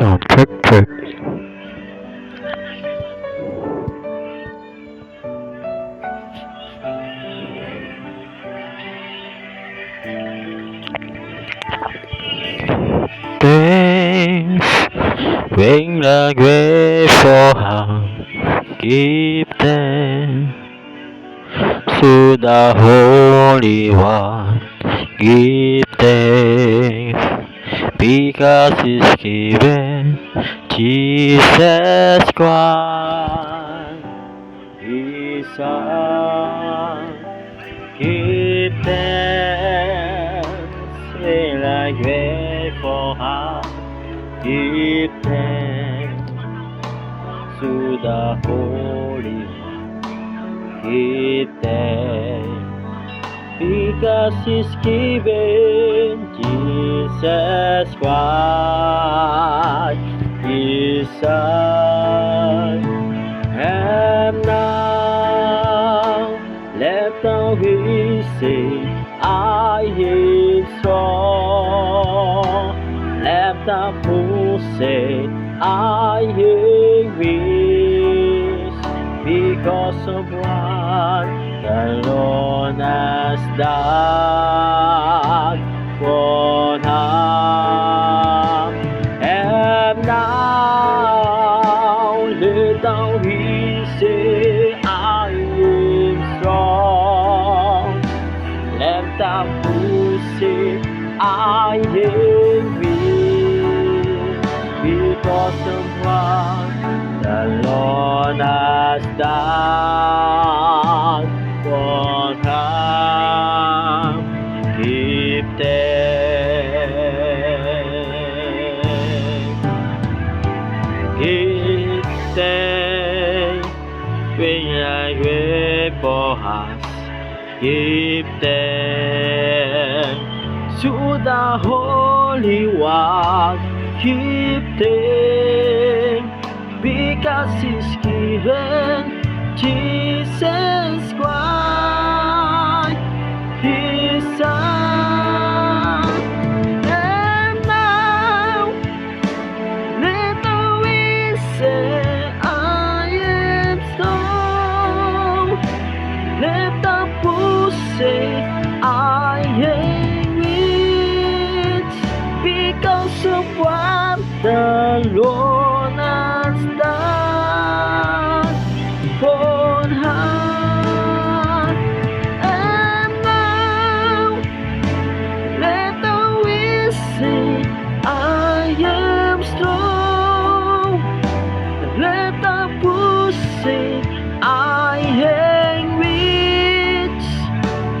Sound check check. Thanks, when the grateful heart give thanks to the Holy One. Give thanks because He's given Jesus Christ, His Son. Give thanks with a grateful heart. Give thanks to the Holy One. Give thanks because He's given Jesus Christ, His Son. And now let the weak say, I am strong. Let the poor say, I am rich, because of what the Lord has done for us. And now let the weak say, I am strong. Let the poor say, I am weak, because of what the Lord has done for us. Give thanks, give thanks, when I grateful heart. Give thanks to the Holy One. Give thanks because He's given Jesus Christ, His Son. And now let the weak say, I am strong. Let the poor say, I am rich, because of what the Lord has done for us. And now let the weak say, I am strong. Let the poor say, I am rich,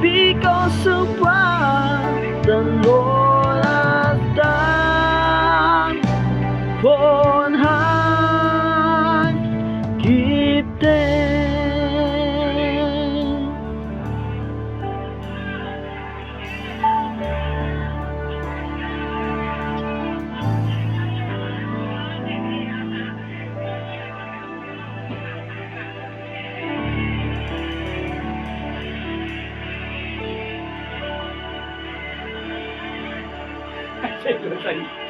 because of what the Lord has done for us. Give thanks.